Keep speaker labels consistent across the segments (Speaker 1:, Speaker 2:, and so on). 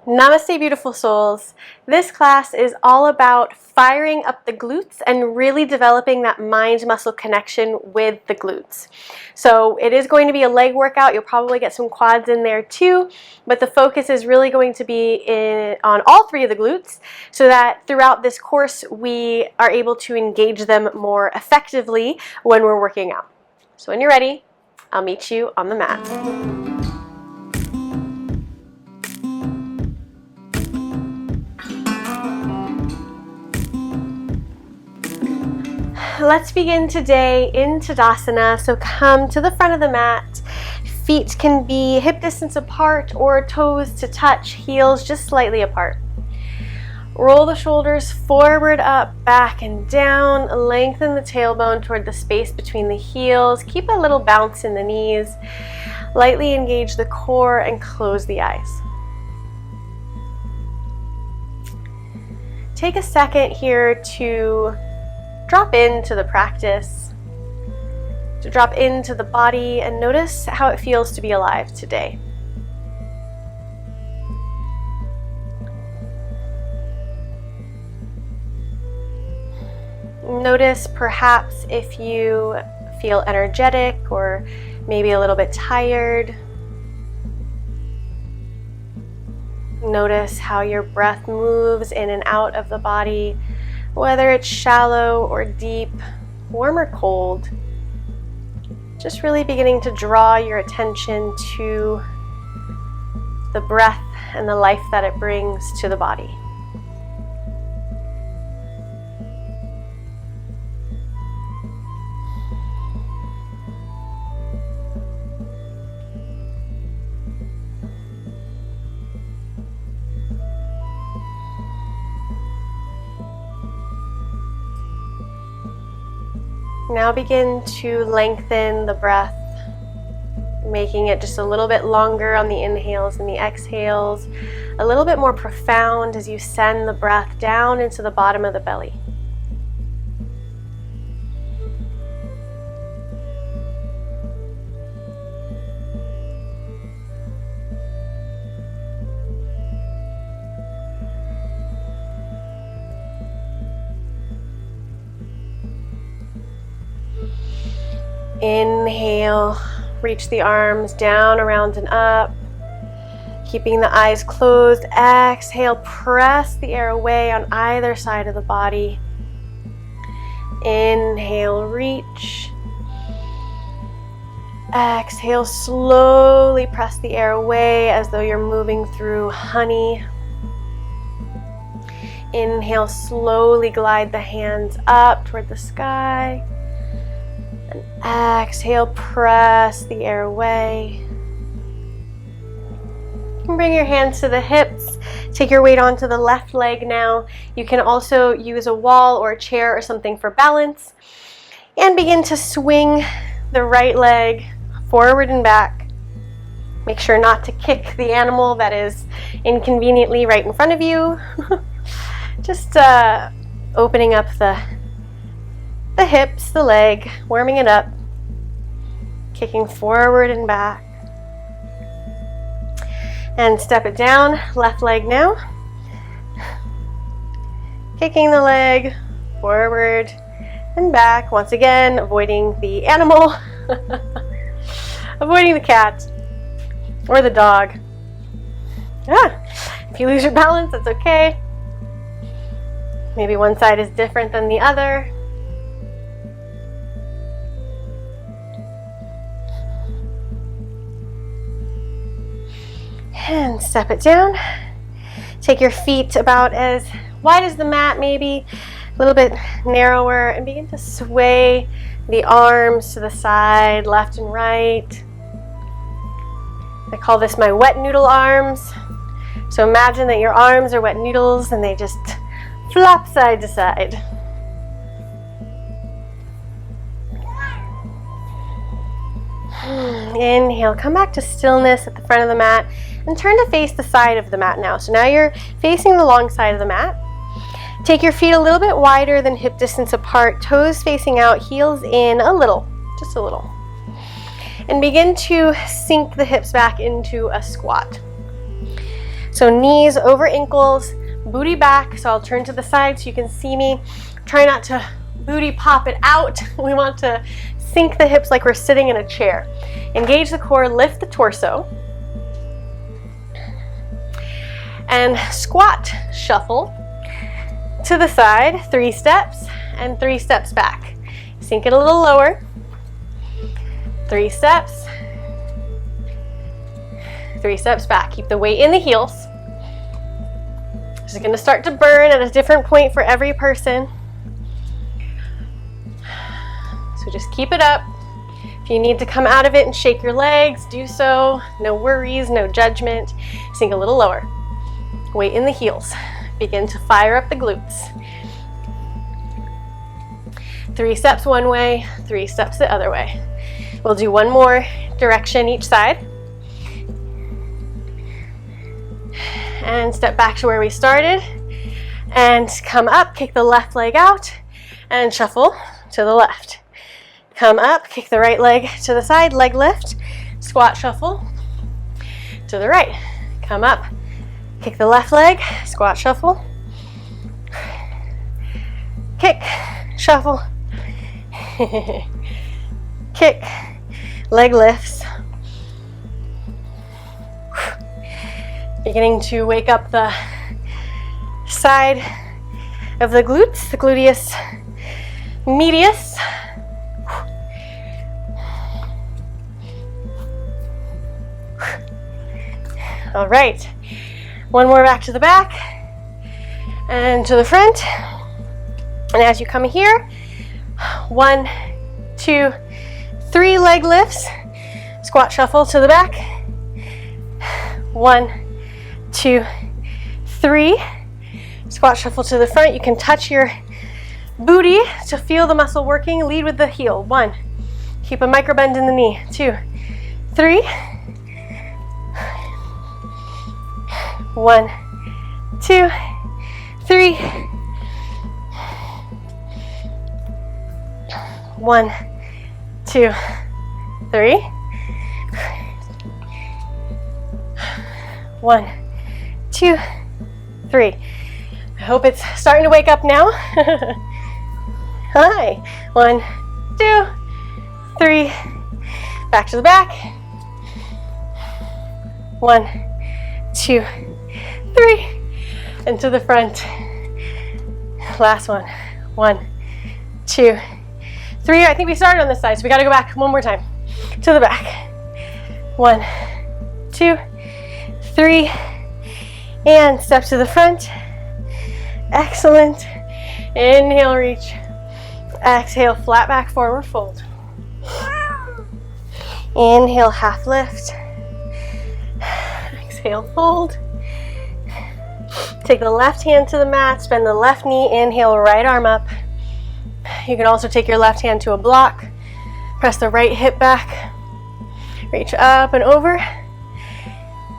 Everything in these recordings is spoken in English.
Speaker 1: Namaste, beautiful souls. This class is all about firing up the glutes and really developing that mind-muscle connection with the glutes. So it is going to be a leg workout. You'll probably get some quads in there too, but the focus is really going to be on all three of the glutes so that throughout this course we are able to engage them more effectively when we're working out. So when you're ready, I'll meet you on the mat. Let's begin today in Tadasana. So come to the front of the mat. Feet can be hip distance apart or toes to touch, heels just slightly apart. Roll the shoulders forward, up, back, and down. Lengthen the tailbone toward the space between the heels. Keep a little bounce in the knees. Lightly engage the core and close the eyes. Take a second here to drop into the practice, to drop into the body and notice how it feels to be alive today. Notice perhaps if you feel energetic or maybe a little bit tired. Notice how your breath moves in and out of the body, whether it's shallow or deep, warm or cold. Just really beginning to draw your attention to the breath and the life that it brings to the body. Now begin to lengthen the breath, making it just a little bit longer on the inhales and the exhales, a little bit more profound as you send the breath down into the bottom of the belly. Inhale, reach the arms down, around, and up. Keeping the eyes closed. Exhale, press the air away on either side of the body. Inhale, reach. Exhale, slowly press the air away as though you're moving through honey. Inhale, slowly glide the hands up toward the sky. And exhale, press the air away. You can bring your hands to the hips. Take your weight onto the left leg now. You can also use a wall or a chair or something for balance. And begin to swing the right leg forward and back. Make sure not to kick the animal that is inconveniently right in front of you. Just opening up the hips, the leg, warming it up, kicking forward and back. And step it down, left leg now. Kicking the leg forward and back. Once again, avoiding the animal, avoiding the cat or the dog. If you lose your balance, that's okay. Maybe one side is different than the other. And step it down. Take your feet about as wide as the mat, maybe a little bit narrower, and begin to sway the arms to the side, left and right. I call this my wet noodle arms. So imagine that your arms are wet noodles and they just flop side to side. Inhale, come back to stillness at the front of the mat and turn to face the side of the mat now. So now you're facing the long side of the mat. Take your feet a little bit wider than hip distance apart, toes facing out, heels in a little, just a little. And begin to sink the hips back into a squat. So knees over ankles, booty back. So I'll turn to the side so you can see me. Try not to booty pop it out. We want to sink the hips like we're sitting in a chair. Engage the core, lift the torso. And squat, shuffle to the side, 3 steps, and 3 steps back. Sink it a little lower. 3 steps. 3 steps back. Keep the weight in the heels. This is going to start to burn at a different point for every person. So just keep it up. If you need to come out of it and shake your legs, do so. No worries, no judgment. Sink a little lower. Weight in the heels. Begin to fire up the glutes. 3 steps one way, 3 steps the other way. We'll do one more direction each side. And step back to where we started. And come up, kick the left leg out, and shuffle to the left. Come up, kick the right leg to the side, leg lift, squat, shuffle to the right. Come up, kick the left leg, squat, shuffle, kick, shuffle, kick, leg lifts. Beginning to wake up the side of the glutes, the gluteus medius. All right, one more back to the back and to the front. And as you come here, 1, 2, 3 leg lifts, squat, shuffle to the back. 1, 2, 3. Squat, shuffle to the front. You can touch your booty to feel the muscle working. Lead with the heel. 1. Keep a micro bend in the knee. 2, 3. 1, 2, 3. 1, 2, 3. 1, 2, 3. I hope it's starting to wake up now. Hi. 1, 2, 3. Back to the back. 1, 2, 3. And to the front. Last one. 1, 2, 3. I think we started on this side, so we got to go back one more time. To the back. 1, 2, 3. And step to the front. Excellent. Inhale, reach. Exhale, flat back, forward fold. Inhale, half lift. Exhale, fold. Take the left hand to the mat, bend the left knee, inhale, right arm up. You can also take your left hand to a block. Press the right hip back. Reach up and over.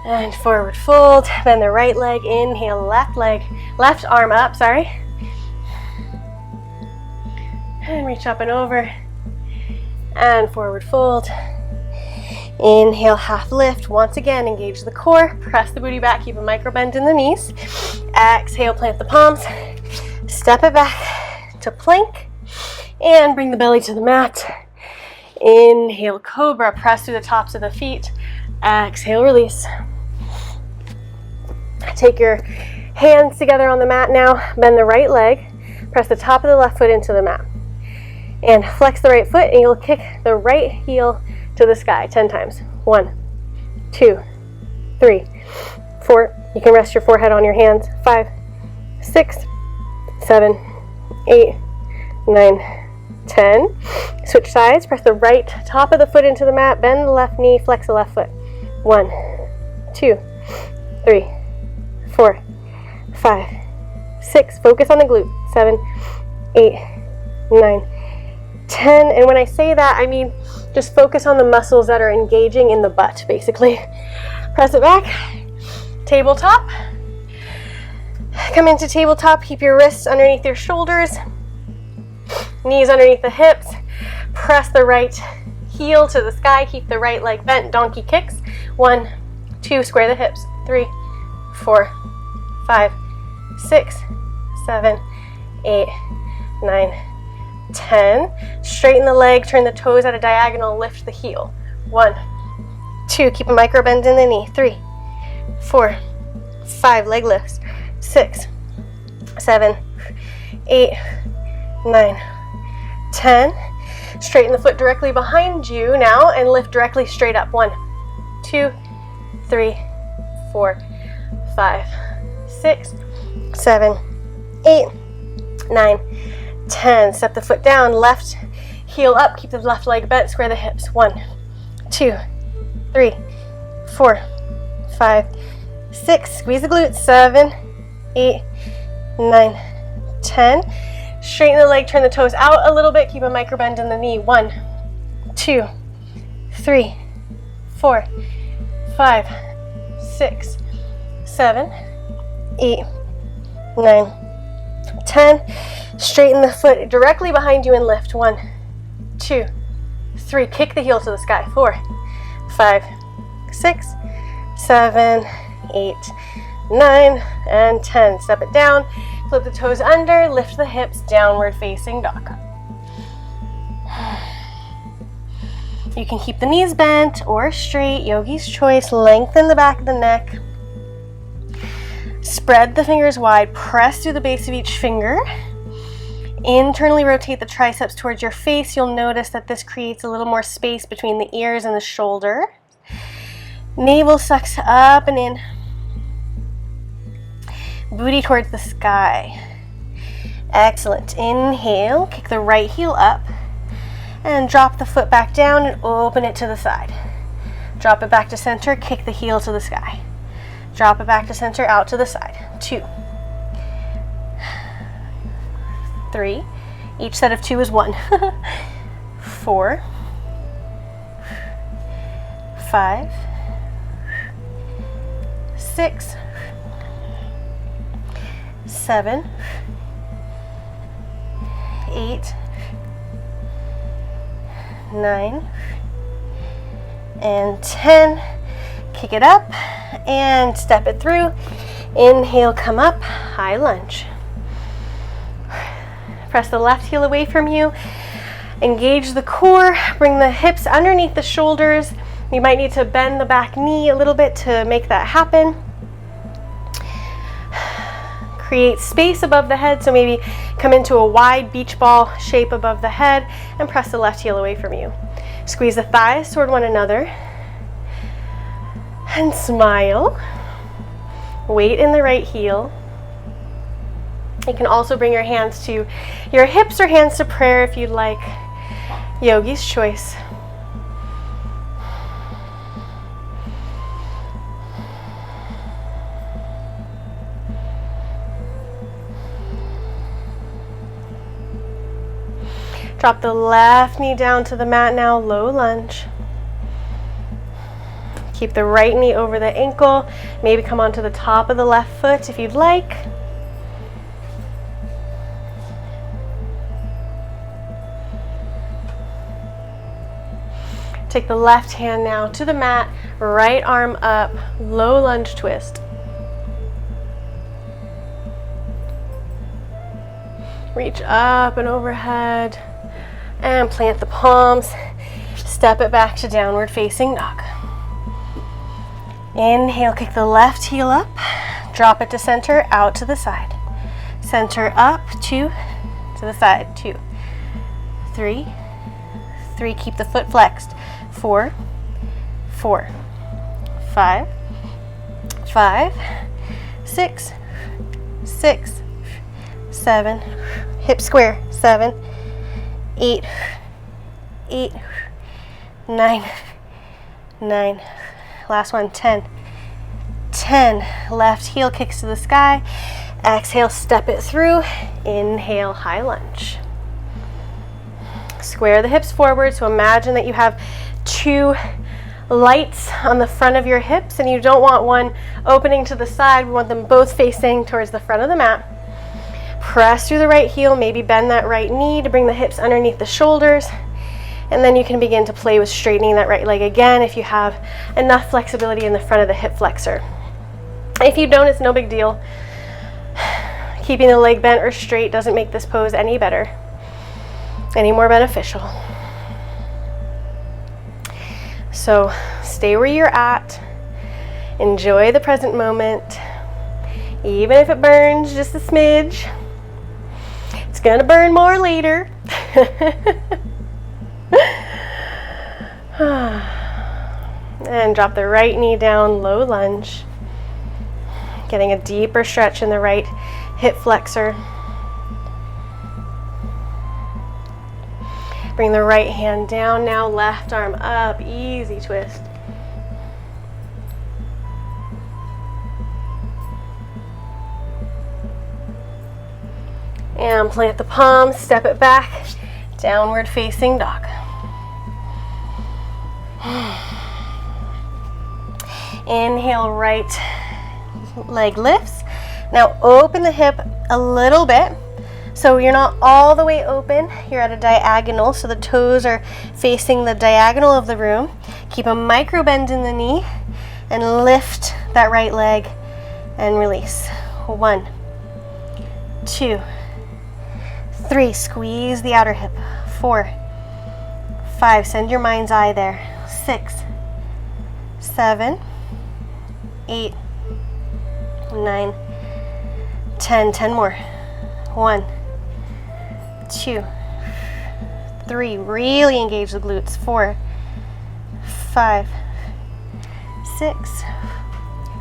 Speaker 1: And forward fold. Bend the right leg, inhale, left arm up, sorry. And reach up and over. And forward fold. Inhale, half lift. Once again, engage the core. Press the booty back. Keep a micro bend in the knees. Exhale, plant the palms. Step it back to plank. And bring the belly to the mat. Inhale, cobra. Press through the tops of the feet. Exhale, release. Take your hands together on the mat now. Bend the right leg. Press the top of the left foot into the mat. And flex the right foot, and you'll kick the right heel to the sky 10 times. 1, 2, 3, 4. You can rest your forehead on your hands. 5, 6, 7, 8, 9, 10. Switch sides. Press the right top of the foot into the mat. Bend the left knee. Flex the left foot. 1, 2, 3, 4, 5, 6. Focus on the glute. 7, 8, 9, 10. And when I say that, I mean just focus on the muscles that are engaging in the butt, basically. Press it back. Tabletop. Come into tabletop. Keep your wrists underneath your shoulders. Knees underneath the hips. Press the right heel to the sky. Keep the right leg bent. Donkey kicks. 1, 2. Square the hips. 3, 4, 5, 6, 7, 8, 9, 10. Straighten the leg, turn the toes at a diagonal, lift the heel. 1, 2, keep a micro bend in the knee. 3, 4, 5, leg lifts. 6, 7, 8, 9, 10. Straighten the foot directly behind you now and lift directly straight up. 1, 2, 3, 4, 5, 6, 7, 8, 9, 10. Step the foot down, left heel up, keep the left leg bent, square the hips. 1, 2, 3, 4, 5, 6. Squeeze the glutes. 7, 8, 9, 10. Straighten the leg, turn the toes out a little bit, keep a micro bend in the knee. 1, 2, 3, 4, 5, 6, 7, 8, 9, 10. Straighten the foot directly behind you and lift. 1, 2, 3. Kick the heel to the sky. 4, 5, 6, 7, 8, 9, and 10. Step it down. Flip the toes under. Lift the hips. Downward facing dog. You can keep the knees bent or straight. Yogi's choice. Lengthen the back of the neck. Spread the fingers wide. Press through the base of each finger. Internally rotate the triceps towards your face. You'll notice that this creates a little more space between the ears and the shoulder. Navel sucks up and in. Booty towards the sky. Excellent. Inhale. Kick the right heel up. And drop the foot back down and open it to the side. Drop it back to center. Kick the heel to the sky. Drop it back to center, out to the side. 2, 3. Each set of 2 is 1. 4, 5, 6, 7, 8, 9, and 10. Kick it up and step it through. Inhale, come up, high lunge. Press the left heel away from you. Engage the core. Bring the hips underneath the shoulders. You might need to bend the back knee a little bit to make that happen. Create space above the head, so maybe come into a wide beach ball shape above the head and press the left heel away from you. Squeeze the thighs toward one another and smile. Weight in the right heel. You can also bring your hands to your hips or hands to prayer if you'd like. Yogi's choice. Drop the left knee down to the mat now, low lunge. Keep the right knee over the ankle. Maybe come onto the top of the left foot if you'd like. Take the left hand now to the mat, right arm up, low lunge twist. Reach up and overhead and plant the palms. Step it back to downward facing dog. Inhale, kick the left heel up, drop it to center, out to the side. Center up, 2, to the side, 2, 3, 3, keep the foot flexed, 4, 4, 5, 5, 6, 6, 7, hip square, 7, 8, 8, 9, 9, last one, 10, 10, left heel kicks to the sky, exhale, step it through, inhale, high lunge. Square the hips forward, so imagine that you have 2 lights on the front of your hips and you don't want one opening to the side, we want them both facing towards the front of the mat. Press through the right heel, maybe bend that right knee to bring the hips underneath the shoulders, and then you can begin to play with straightening that right leg again if you have enough flexibility in the front of the hip flexor. If you don't, it's no big deal. Keeping the leg bent or straight doesn't make this pose any better, any more beneficial. So stay where you're at. Enjoy the present moment. Even if it burns just a smidge, it's gonna burn more later. And drop the right knee down, low lunge. Getting a deeper stretch in the right hip flexor. Bring the right hand down now, left arm up, easy twist. And plant the palms, step it back, downward facing dog. Inhale, right leg lifts. Now open the hip a little bit. So you're not all the way open, you're at a diagonal, so the toes are facing the diagonal of the room. Keep a micro bend in the knee and lift that right leg and release. 1, 2, 3, squeeze the outer hip. 4, 5, send your mind's eye there. 6, 7, 8, 9, 10, 10 more. 1, 2, 3, really engage the glutes. 4, 5, 6,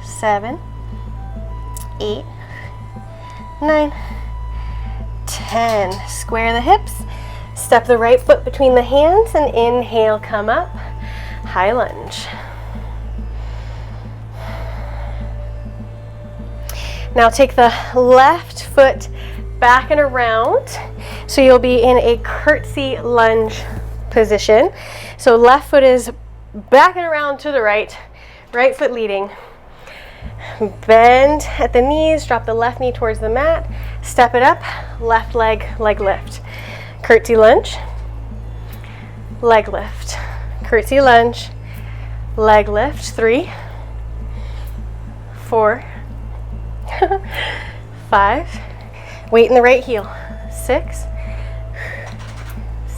Speaker 1: 7, 8, 9, 10. Square the hips, step the right foot between the hands and inhale, come up, high lunge. Now take the left foot back and around, so you'll be in a curtsy lunge position. So left foot is back and around to the right, right foot leading. Bend at the knees, drop the left knee towards the mat, step it up, left leg, leg lift. Curtsy lunge, leg lift. Curtsy lunge, leg lift. 3, 4, 5, weight in the right heel. 6,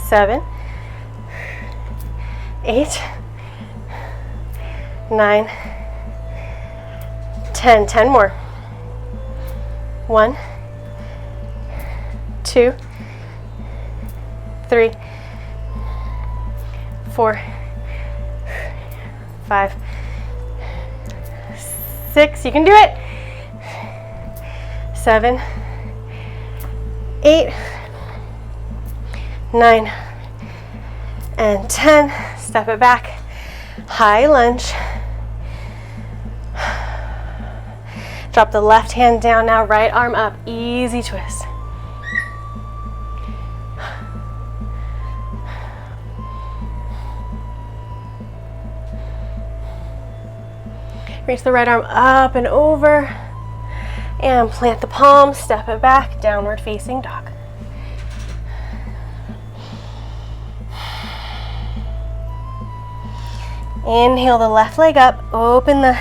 Speaker 1: 7, 8, 9, 10. 10 more. 1, 2, 3, 4, 5, 6. You can do it. 7, 8, 9, and 10. Step it back. High lunge. Drop the left hand down now, right arm up, easy twist. Reach the right arm up and over, and plant the palms, step it back, downward facing dog. Inhale the left leg up, open the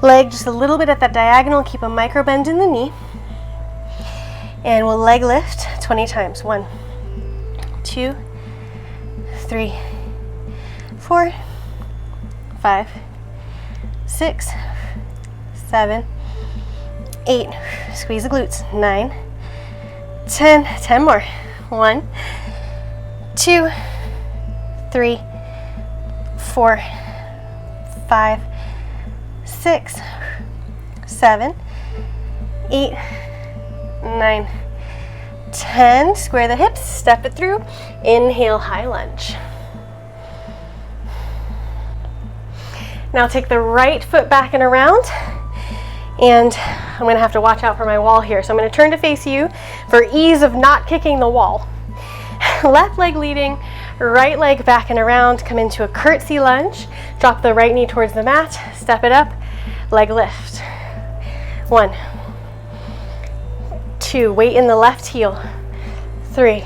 Speaker 1: leg just a little bit at that diagonal, keep a micro bend in the knee, and we'll leg lift 20 times. 1, 2, 3, 4, 5, 6, 7, 8, squeeze the glutes. 9, 10, 10 more. 1, 2, 3, 4, 5, 6, 7, 8, 9, 10. Square the hips, step it through. Inhale, high lunge. Now take the right foot back and around, and I'm going to have to watch out for my wall here. So I'm going to turn to face you for ease of not kicking the wall. Left leg leading, right leg back and around, come into a curtsy lunge. Drop the right knee towards the mat, step it up, leg lift. 1, 2, weight in the left heel. 3,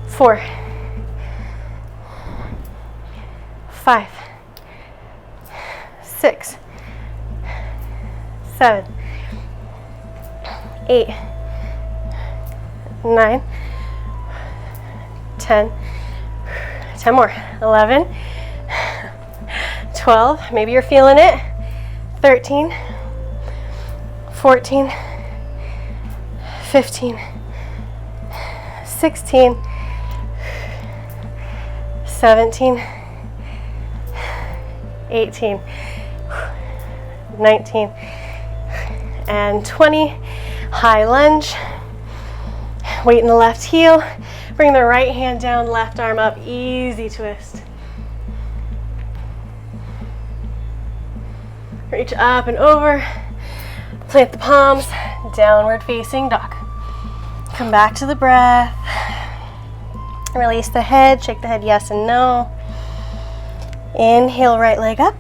Speaker 1: 4, 5, 6, 7, 8, 9, 10, 10 more, 11, 12, maybe you're feeling it, 13, 14, 15, 16, 17, 18, 19, and 20. High lunge. Weight in the left heel. Bring the right hand down, left arm up. Easy twist. Reach up and over. Plant the palms. Downward facing dog. Come back to the breath. Release the head. Shake the head yes and no. Inhale, right leg up.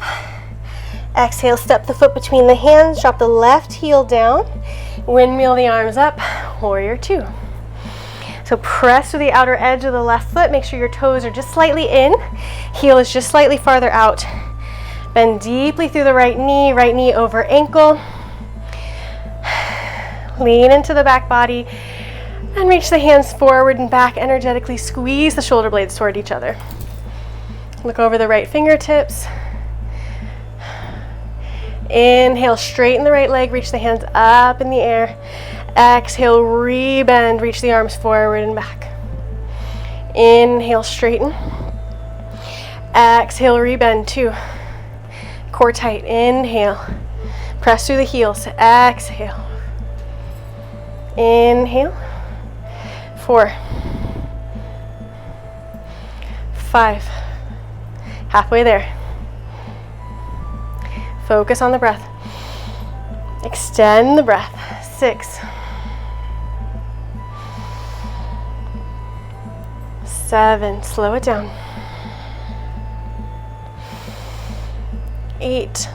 Speaker 1: Exhale, step the foot between the hands. Drop the left heel down. Windmill the arms up. Warrior two. So press to the outer edge of the left foot. Make sure your toes are just slightly in. Heel is just slightly farther out. Bend deeply through the right knee over ankle. Lean into the back body and reach the hands forward and back. Energetically squeeze the shoulder blades toward each other. Look over the right fingertips. Inhale, straighten the right leg, reach the hands up in the air. Exhale, rebend, reach the arms forward and back. Inhale, straighten. Exhale, rebend, 2. Core tight, inhale. Press through the heels, exhale. Inhale. 4. 5. Halfway there. Focus on the breath. Extend the breath. 6. 7. Slow it down. 8.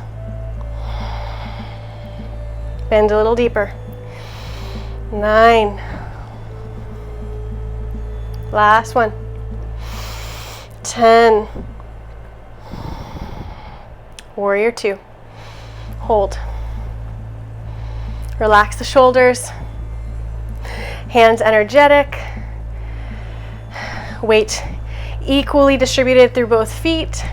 Speaker 1: Bend a little deeper. 9. Last one. 10. Warrior two. Hold. Relax the shoulders. Hands energetic. Weight equally distributed through both feet.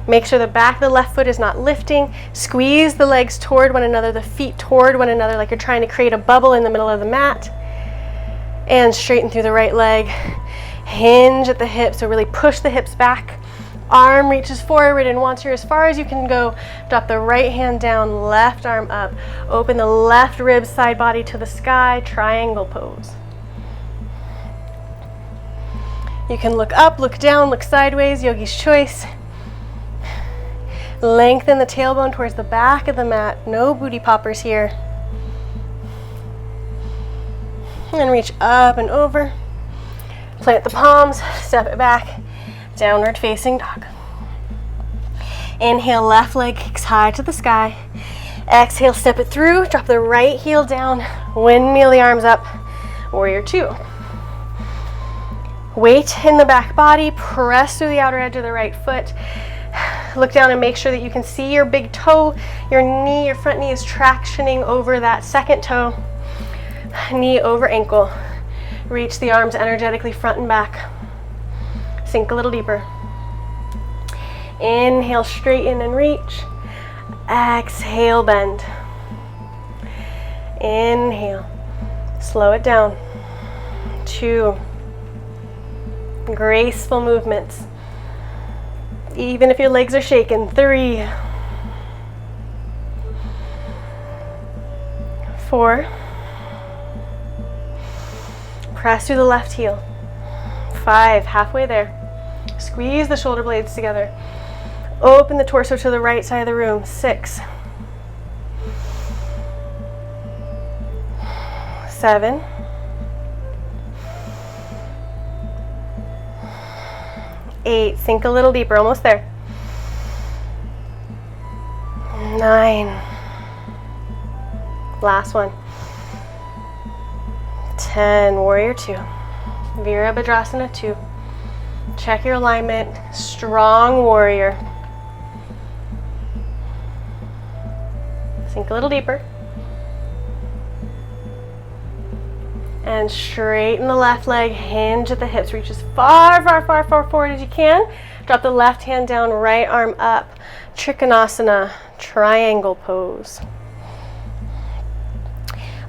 Speaker 1: Make sure the back of the left foot is not lifting. Squeeze the legs toward one another, the feet toward one another, like you're trying to create a bubble in the middle of the mat. And straighten through the right leg. Hinge at the hips, so really push the hips back. Arm reaches forward, and once you're as far as you can go, drop the right hand down, left arm up. Open the left ribs, side body to the sky, triangle pose. You can look up, look down, look sideways, yogi's choice. Lengthen the tailbone towards the back of the mat, no booty poppers here. And reach up and over. Plant the palms, step it back. Downward facing dog. Inhale, left leg kicks high to the sky. Exhale, step it through. Drop the right heel down. Windmill the arms up. Warrior two. Weight in the back body. Press through the outer edge of the right foot. Look down and make sure that you can see your big toe. Your knee, your front knee is tractioning over that second toe. Knee over ankle. Reach the arms energetically front and back. Sink a little deeper. Inhale, straighten and reach. Exhale, bend. Inhale. Slow it down. 2. Graceful movements. Even if your legs are shaking. 3. 4. Press through the left heel. 5. Halfway there. Squeeze the shoulder blades together. Open the torso to the right side of the room. 6. 7. 8. Sink a little deeper. Almost there. 9. Last one. 10. Warrior two. Virabhadrasana 2. Check your alignment. Strong warrior. Sink a little deeper. And straighten the left leg, hinge at the hips, reach as far, far, far, far forward as you can. Drop the left hand down, right arm up. Trikonasana, triangle pose.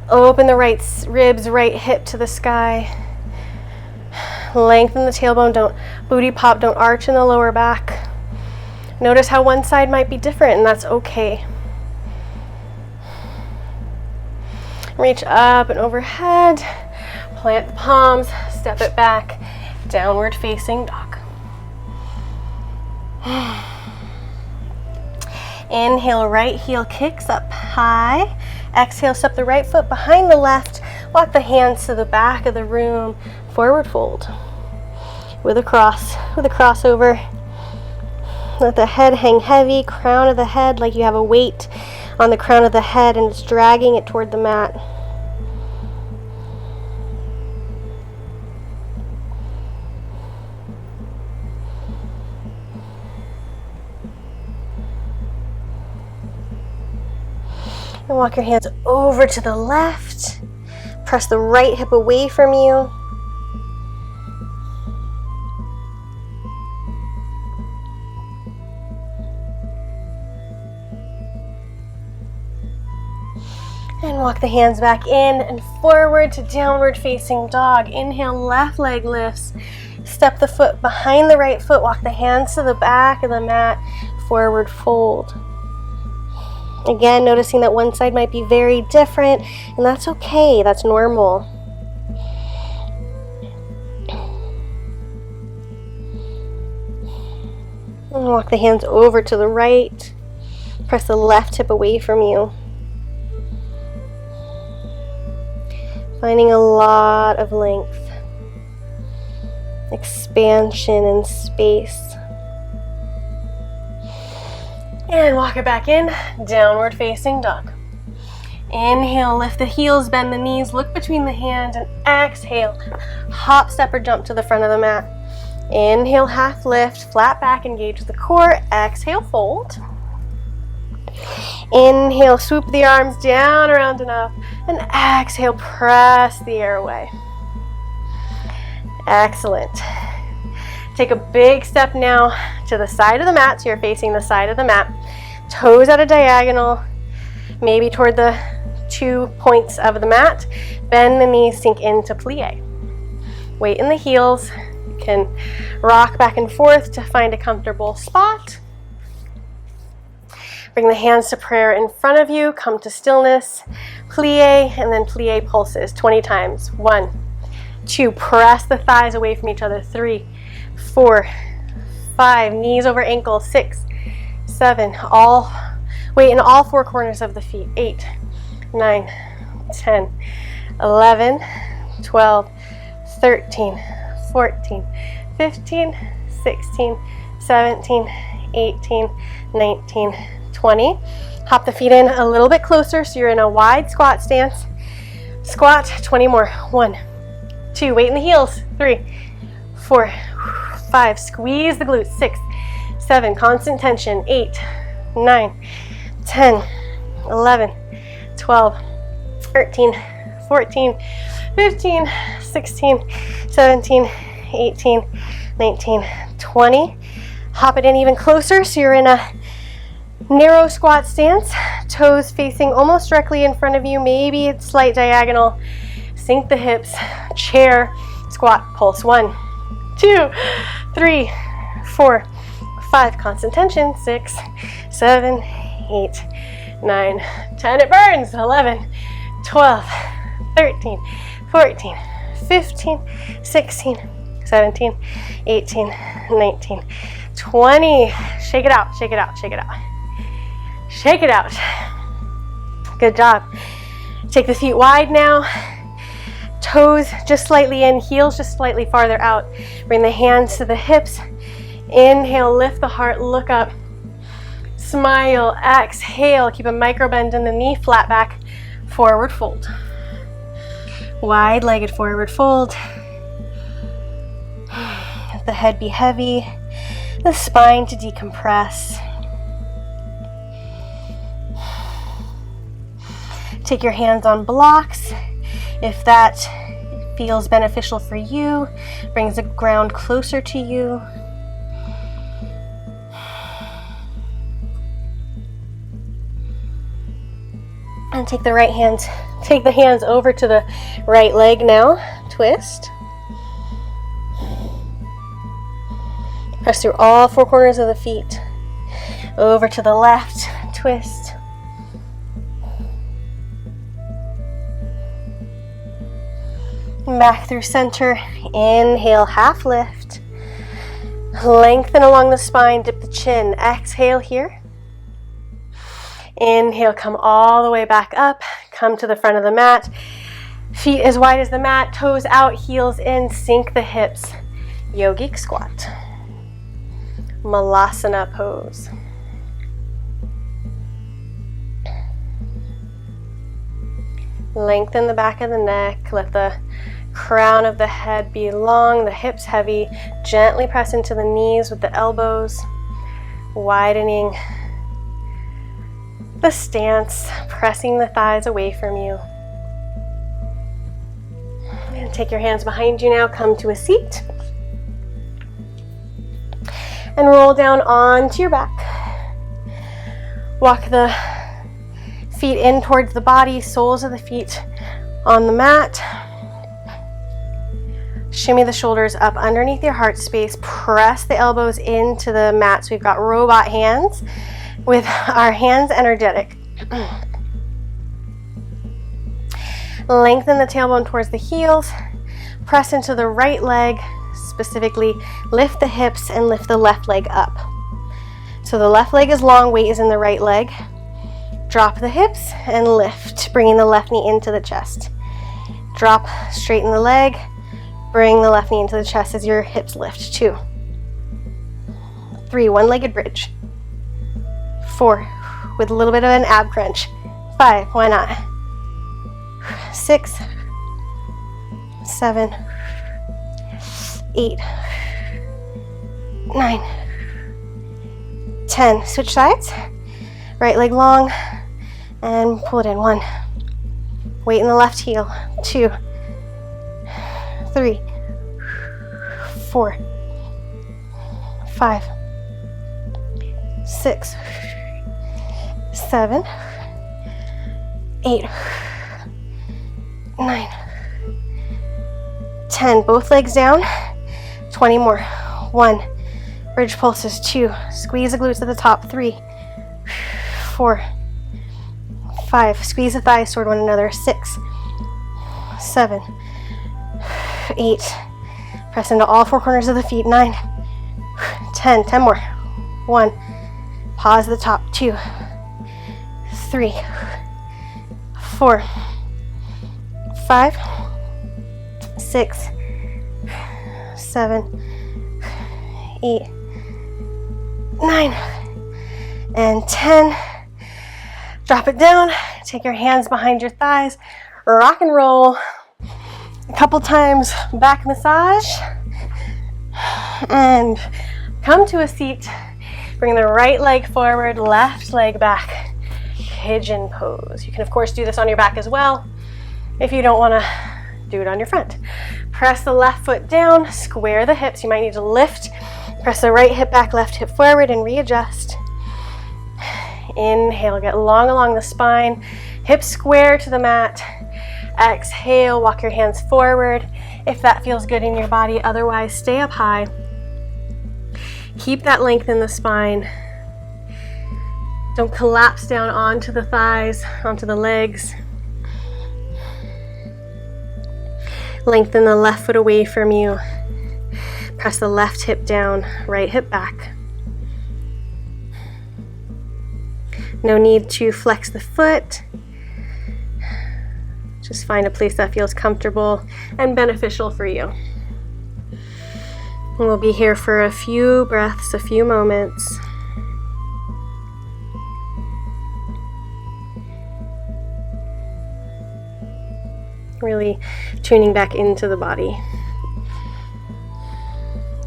Speaker 1: Open the right ribs, right hip to the sky. Lengthen the tailbone, don't booty pop, don't arch in the lower back. Notice how one side might be different, and that's okay. Reach up and overhead, plant the palms, step it back, downward facing dog. Inhale, right heel kicks up high. Exhale, step the right foot behind the left, walk the hands to the back of the room, forward fold. With a crossover. Let the head hang heavy, crown of the head like you have a weight on the crown of the head and it's dragging it toward the mat. And walk your hands over to the left. Press the right hip away from you. And walk the hands back in and forward to downward facing dog. Inhale, left leg lifts. Step the foot behind the right foot. Walk the hands to the back of the mat. Forward fold. Again, noticing that one side might be very different, and that's okay. That's normal. And walk the hands over to the right. Press the left hip away from you. Finding a lot of length, expansion and space. And walk it back in, downward facing dog. Inhale, lift the heels, bend the knees, look between the hands, and exhale. Hop, step, or jump to the front of the mat. Inhale, half lift, flat back, engage the core. Exhale, fold. Inhale, swoop the arms down, around and up. And exhale, press the air away. Excellent. Take a big step now to the side of the mat, so you're facing the side of the mat. Toes at a diagonal, maybe toward the 2 points of the mat. Bend the knees, sink into plie. Weight in the heels. You can rock back and forth to find a comfortable spot. Bring the hands to prayer in front of you. Come to stillness. Plie, and then plie pulses 20 times. 1, 2, press the thighs away from each other. 3, 4, 5, knees over ankles. 6, 7, all weight in all 4 corners of the feet. 8, 9, 10, 11, 12, 13, 14, 15, 16, 17, 18, 19, 20. Hop the feet in a little bit closer so you're in a wide squat stance. Squat, 20 more. 1, 2, weight in the heels. 3, 4, 5, squeeze the glutes. 6, 7, constant tension. 8, 9, 10, 11, 12, 13, 14, 15, 16, 17, 18, 19, 20. Hop it in even closer so you're in a narrow squat stance, toes facing almost directly in front of you, maybe it's slight diagonal. Sink the hips, chair, squat, pulse. 1, 2, 3, 4, 5, constant tension. 6, 7, 8, 9, 10, it burns. 11, 12, 13, 14, 15, 16, 17, 18, 19, 20. Shake it out, shake it out, shake it out. Shake it out. Good job. Take the feet wide now. Toes just slightly in, heels just slightly farther out. Bring the hands to the hips. Inhale, lift the heart, look up. Smile, exhale. Keep a micro bend in the knee, flat back, forward fold. Wide-legged forward fold. Let the head be heavy, the spine to decompress. Take your hands on blocks if that feels beneficial for you, brings the ground closer to you. And take the hands over to the right leg now. Twist. Press through all four corners of the feet. Over to the left. Twist. Back through center. Inhale, half lift. Lengthen along the spine, dip the chin. Exhale here. Inhale, come all the way back up. Come to the front of the mat. Feet as wide as the mat, toes out, heels in, sink the hips. Yogic squat. Malasana pose. Lengthen the back of the neck. Let the crown of the head be long, the hips heavy. Gently press into the knees with the elbows, widening the stance, pressing the thighs away from you. And take your hands behind you now, come to a seat. And roll down onto your back. Walk the feet in towards the body, soles of the feet on the mat. Shimmy the shoulders up underneath your heart space. Press the elbows into the mat. So we've got robot hands with our hands energetic. Lengthen the tailbone towards the heels. Press into the right leg. Specifically, lift the hips and lift the left leg up. So the left leg is long, weight is in the right leg. Drop the hips and lift, bringing the left knee into the chest. Drop, straighten the leg, bring the left knee into the chest as your hips lift. 2, 3, one-legged bridge. 4, with a little bit of an ab crunch. 5, why not? 6, 7, 8, 9, 10. Switch sides. Right leg long and pull it in. 1. Weight in the left heel. 2, 3, 4, 5, 6, 7, 8, 9, 10. Both legs down. 20 more. 1. Bridge pulses. 2. Squeeze the glutes at the top. 3, 4, 5. Squeeze the thighs toward one another. 6, 7, 8. Press into all four corners of the feet. 9, 10. 10 more. 1. Pause at the top. 2, 3, 4, 5, 6, 7, 8, 9, and 10. Drop it down. Take your hands behind your thighs. Rock and roll. A couple times back massage. And come to a seat. Bring the right leg forward, left leg back. Pigeon pose. You can of course do this on your back as well if you don't want to do it on your front. Press the left foot down, square the hips. You might need to lift. Press the right hip back, left hip forward, and readjust. Inhale, get long along the spine. Hips square to the mat. Exhale, walk your hands forward if that feels good in your body. Otherwise, stay up high. Keep that length in the spine. Don't collapse down onto the thighs, onto the legs. Lengthen the left foot away from you. Press the left hip down, right hip back. No need to flex the foot. Just find a place that feels comfortable and beneficial for you. We'll be here for a few breaths, a few moments. Really tuning back into the body.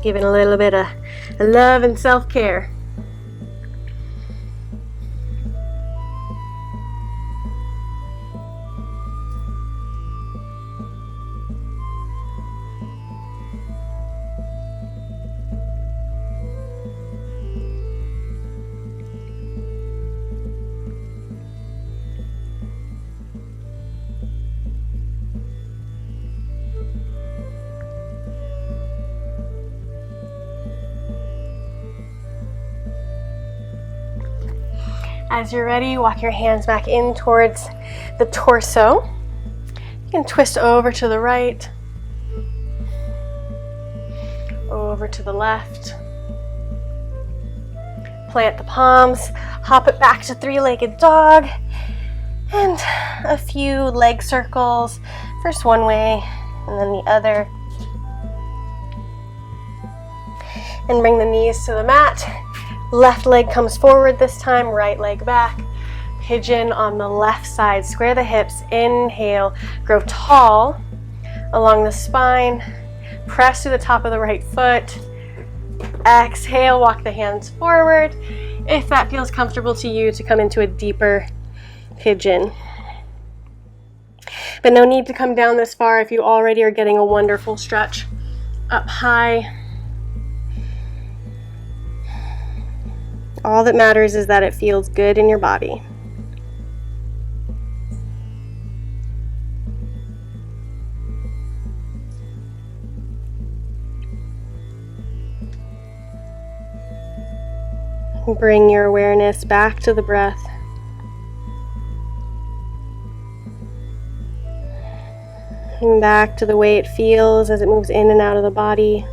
Speaker 1: Giving a little bit of love and self-care. As you're ready, walk your hands back in towards the torso. You can twist over to the right, over to the left. Plant the palms, hop it back to three-legged dog, and a few leg circles. First one way, and then the other. And bring the knees to the mat. Left leg comes forward this time, right leg back. Pigeon on the left side. Square the hips. Inhale. Grow tall along the spine. Press to the top of the right foot. Exhale. Walk the hands forward. If that feels comfortable to you, to come into a deeper pigeon. But no need to come down this far if you already are getting a wonderful stretch up high. All that matters is that it feels good in your body. Bring your awareness back to the breath. And back to the way it feels as it moves in and out of the body.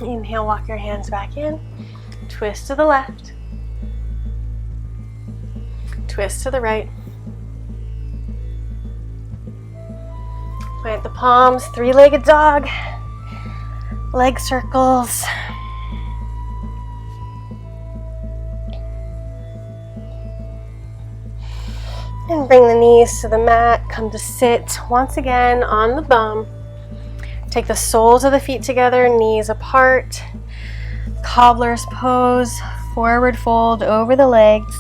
Speaker 1: Inhale, walk your hands back in. Twist to the left. Twist to the right. Plant the palms, three-legged dog. Leg circles. And bring the knees to the mat. Come to sit once again on the bum. Take the soles of the feet together, knees apart. Cobbler's pose, forward fold over the legs.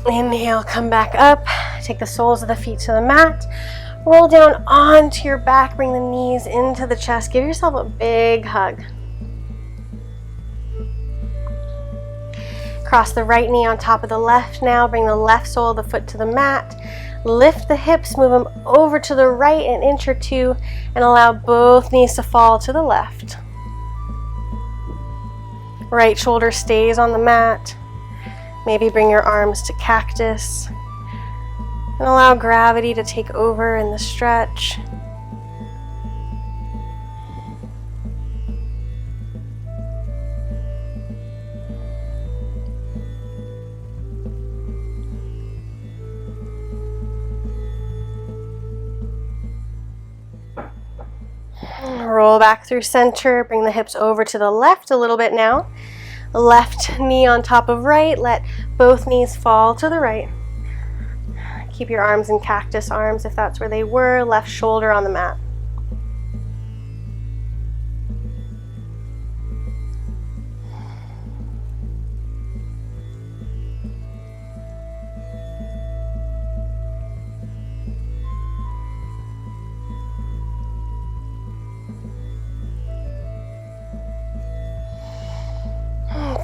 Speaker 1: Inhale, come back up. Take the soles of the feet to the mat. Roll down onto your back. Bring the knees into the chest. Give yourself a big hug. Cross the right knee on top of the left now. Bring the left sole of the foot to the mat. Lift the hips, move them over to the right an inch or two, and allow both knees to fall to the left. Right shoulder stays on the mat. Maybe bring your arms to cactus and allow gravity to take over in the stretch. Roll back through center, bring the hips over to the left a little bit now. Left knee on top of right, let both knees fall to the right. Keep your arms in cactus arms if that's where they were, left shoulder on the mat.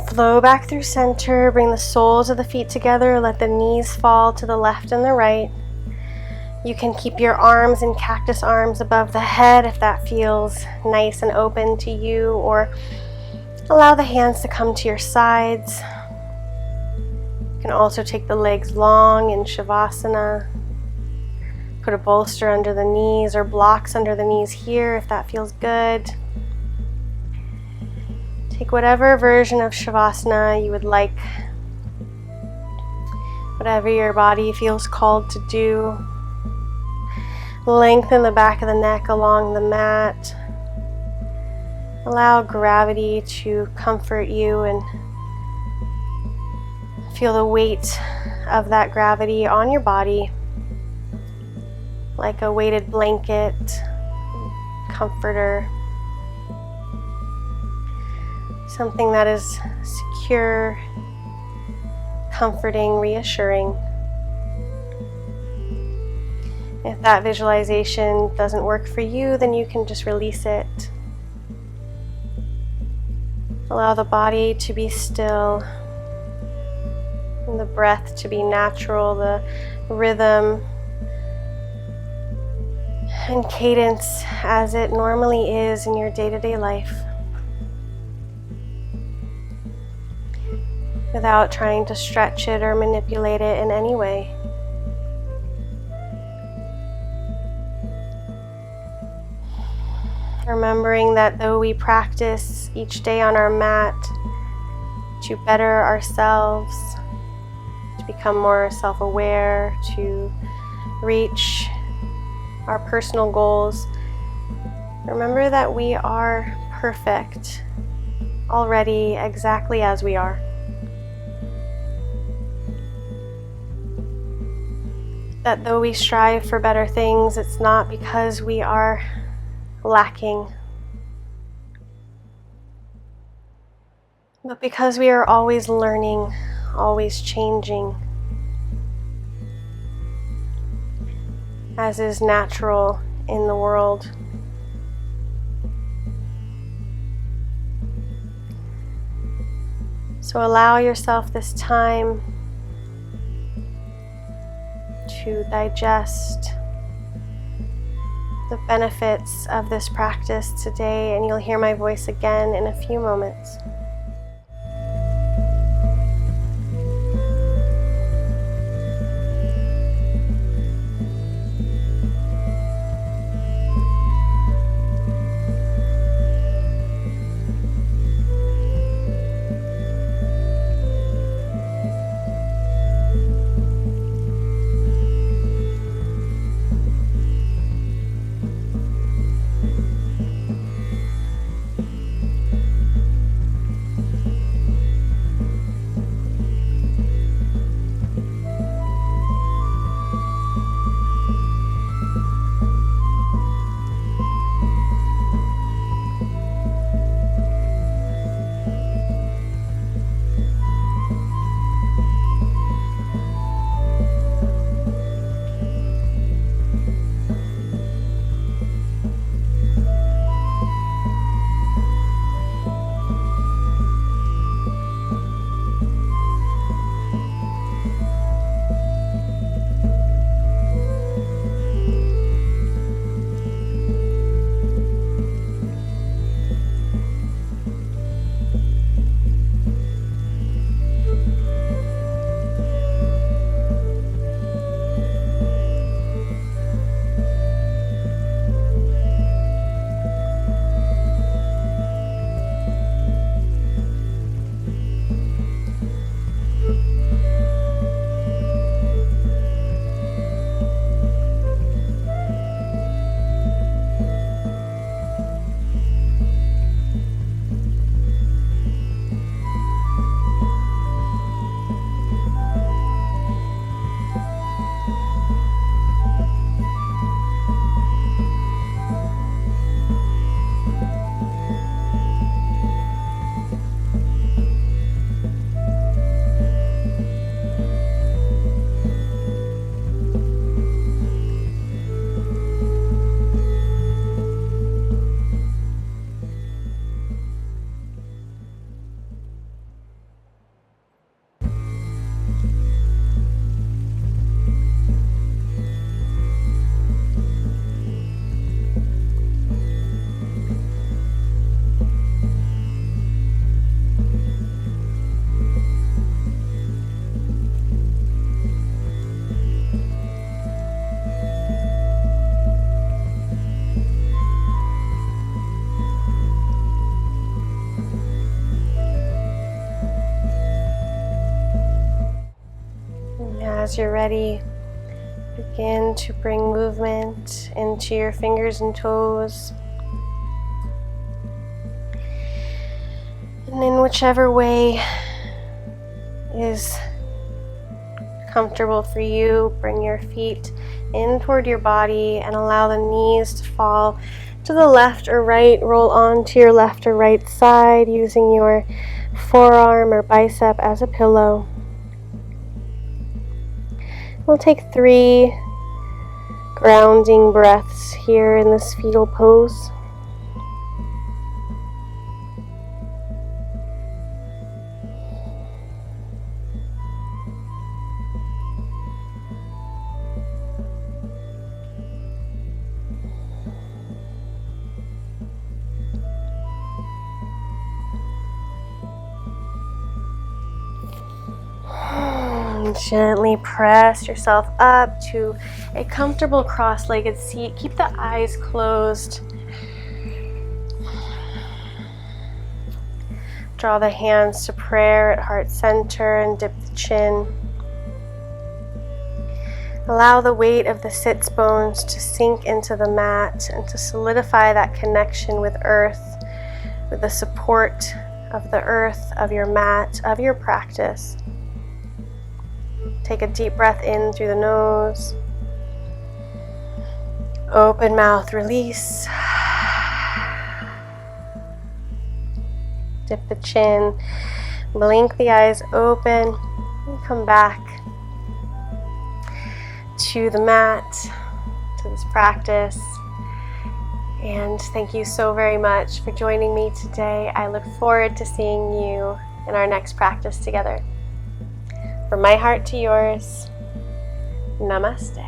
Speaker 1: Flow back through center, bring the soles of the feet together, let the knees fall to the left and the right. You can keep your arms in cactus arms above the head if that feels nice and open to you, or allow the hands to come to your sides. You can also take the legs long in Savasana. Put a bolster under the knees or blocks under the knees here if that feels good. Take whatever version of Savasana you would like, whatever your body feels called to do. Lengthen the back of the neck along the mat. Allow gravity to comfort you and feel the weight of that gravity on your body. like a weighted blanket, comforter, something that is secure, comforting, reassuring. If that visualization doesn't work for you, then you can just release it. Allow the body to be still, and the breath to be natural, the rhythm and cadence as it normally is in your day-to-day life, without trying to stretch it or manipulate it in any way. Remembering that though we practice each day on our mat to better ourselves, to become more self-aware, to reach our personal goals, remember that we are perfect already exactly as we are. That though we strive for better things, it's not because we are lacking, but because we are always learning, always changing, as is natural in the world. So allow yourself this time to digest the benefits of this practice today, and you'll hear my voice again in a few moments. As you're ready, begin to bring movement into your fingers and toes. And in whichever way is comfortable for you, bring your feet in toward your body, and allow the knees to fall to the left or right. Roll onto your left or right side using your forearm or bicep as a pillow. We'll take 3 grounding breaths here in this fetal pose. Gently press yourself up to a comfortable cross-legged seat. Keep the eyes closed. Draw the hands to prayer at heart center and dip the chin. Allow the weight of the sits bones to sink into the mat and to solidify that connection with earth, with the support of the earth, of your mat, of your practice. Take a deep breath in through the nose. Open mouth, release. Dip the chin. Blink the eyes open. And come back to the mat, to this practice. And thank you so very much for joining me today. I look forward to seeing you in our next practice together. From my heart to yours, namaste.